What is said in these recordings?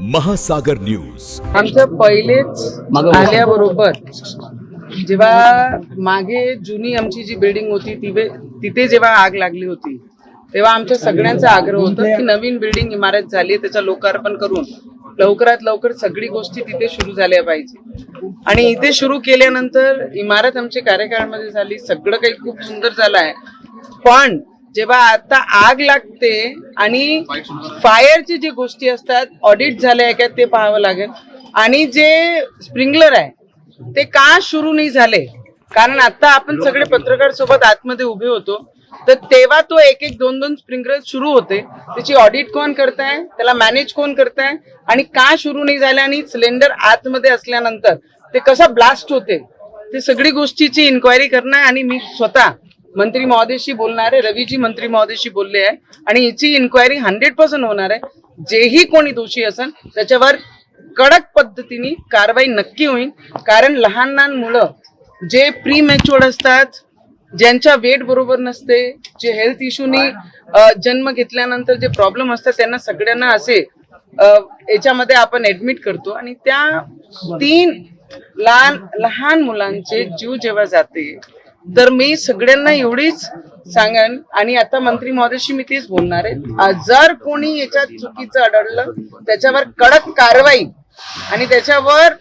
महासागर न्यूज. आमचं पहिलेच आल्याबरोबर जेव्हा मागे जुनी आमची जी बिल्डिंग होती तिथे जेव्हा आग लागली होती तेव्हा आमच्या सगळ्यांचा आग्रह होता की नवीन बिल्डिंग इमारत झाली त्याचं लोकार्पण करून लवकरात लवकर सगळी गोष्टी तिथे सुरू झाल्या पाहिजे. आणि इथे सुरू केल्यानंतर इमारत आमच्या कार्यकाळामध्ये झाली, सगळं काही खूप सुंदर झालं आहे. पण जेव्हा आता आग लागते आणि फायरची जी गोष्टी असतात ऑडिट झाले आहे का ते पाहावं लागेल. आणि जे स्प्रिंकलर आहे ते का सुरू नाही झाले, कारण आता आपण सगळे पत्रकार सोबत आतमध्ये उभे होतो तर तेव्हा तो एक एक दोन दोन स्प्रिंकलर सुरू होते, त्याची ऑडिट कोण करताय, त्याला मॅनेज कोण करताय आणि का सुरू नाही झाले आणि सिलेंडर आतमध्ये असल्यानंतर ते कसं ब्लास्ट होते ते सगळी गोष्टीची इन्क्वायरी करणार. आणि मी स्वतः मंत्री महोदयशी बोलणार आहे, रवीजी मंत्री महोदयशी बोलले आहे आणि याची इन्क्वायरी 100% होणार आहे. जेही कोणी दोषी असेल त्याच्यावर कडक पद्धतीने कारवाई नक्की होईल. कारण लहान लहान मुलं जे प्री मॅच्युअर्ड असतात, ज्यांच्या वेट बरोबर नसते, जे हेल्थ इश्यूनी जन्म घेतल्यानंतर जे प्रॉब्लेम असतात त्यांना सगळ्यांना असे याच्यामध्ये आपण ऍडमिट करतो आणि त्या 3 लहान मुलांचे जीव जेव्हा जाते तर मी सगळ्यांना एवढीच सांगेन आणि आता मंत्री महोदयशी मी तेच बोलणार आहे, जर कोणी याच्यात चुकीचं आढळलं त्याच्यावर कडक कारवाई आणि त्याच्यावर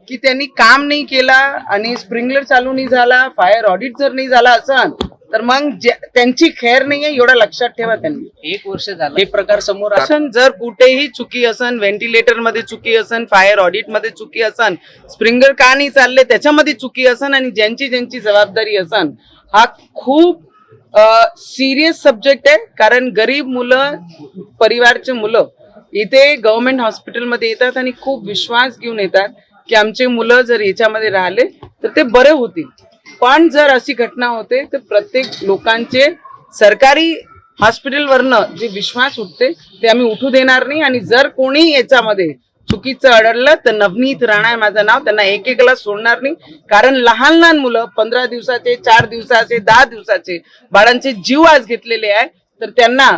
की त्यांनी काम नाही केला आणि स्प्रिंकलर चालू नाही झाला, फायर ऑडिट जर नाही झाला असं तर मग त्यांची खैर नाहीये एवढं लक्षात ठेवा. त्यांनी 1 वर्ष झालं हे प्रकार समोर असन, जर कुठेही चुकी असन, व्हेंटिलेटर मध्ये चुकी असन, फायर ऑडिट मध्ये चुकी असन, स्प्रिंकलर का नाही चालले त्याच्यामध्ये चुकी असन आणि ज्यांची जबाबदारी असन, हा खूप सिरियस सब्जेक्ट आहे. कारण गरीब मुलं, परिवारचे मुलं इथे गव्हर्नमेंट हॉस्पिटलमध्ये येतात आणि खूप विश्वास घेऊन येतात की आमचे मुलं जर याच्यामध्ये राहिले तर ते बरे होतील. पण जर अशी घटना होते तर प्रत्येक लोकांचे सरकारी हॉस्पिटलवरनं जे विश्वास उठते ते आम्ही उठू देणार नाही. आणि जर कोणी याच्यामध्ये चुकीचं आढळलं तर नवनीत राणा आहे माझं नाव, त्यांना एकेकाला सोडणार नाही. कारण लहान लहान मुलं 15 दिवसाचे, 4 दिवसाचे, 10 दिवसाचे बाळांचे जीव आज घेतलेले आहे तर त्यांना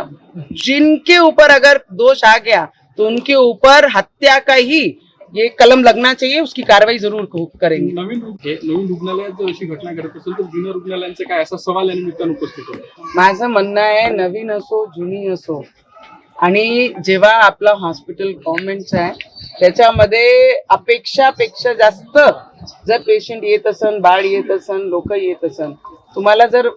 जिनके ऊपर अगर दोष आ गया तो उनके ऊपर हत्या का ही ये कलम लगना चाहिए, उसकी कार्रवाई जरूर करेंगे. नवीन रुग्णालयात जर अशी घटना घडत असेल तर जुन्या रुग्णालयांचे काय, असा सवाल या निमित्तानं उपस्थित होतो. माझं म्हणणं आहे नवीन असो जुनी असो आणि जेव्हा आपलं हॉस्पिटल गव्हर्नमेंटचं आहे त्याच्यामध्ये अपेक्षापेक्षा जास्त जर पेशंट येत असन, बाळ येत असन, लोक येत असन, तुम्हाला जर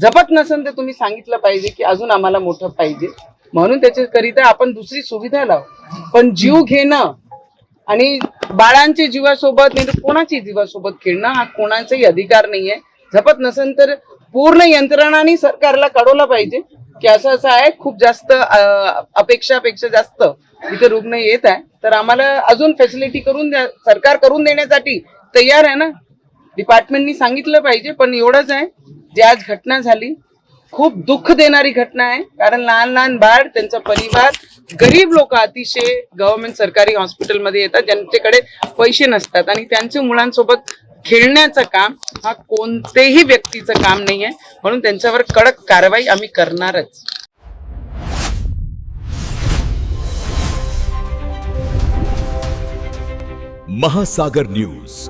झपत नसन तर तुम्ही सांगितलं पाहिजे की अजून आम्हाला मोठं पाहिजे, म्हणून त्याच्याकरिता आपण दुसरी सुविधा लावू. पण जीव घेणं आणि बाळांच्या जीवासोबत नाही तर कोणाच्या जीवासोबत खेळणं हा कोणाचाही अधिकार नाहीये. झपत नसेल तर पूर्ण यंत्रणाने सरकारला कळवलं पाहिजे की असं असं आहे, खूप जास्त अपेक्षापेक्षा जास्त इथे रुग्ण येत आहे तर आम्हाला अजून फॅसिलिटी करून द्या. सरकार करून देण्यासाठी तयार आहे ना, डिपार्टमेंटनी सांगितलं पाहिजे. पण एवढंच आहे, जी आज घटना झाली खूप दुःख देणारी घटना आहे. कारण लहान लहान बाळ, त्यांचा परिवार, गरीब लोक अतिशय गव्हर्नमेंट सरकारी हॉस्पिटलमध्ये येतात ज्यांच्याकडे पैसे नसतात आणि त्यांच्या मुलांसोबत खेळण्याचं काम हा कोणतेही व्यक्तीचं काम नाही आहे. म्हणून त्यांच्यावर कडक कारवाई आम्ही करणारच. महासागर न्यूज.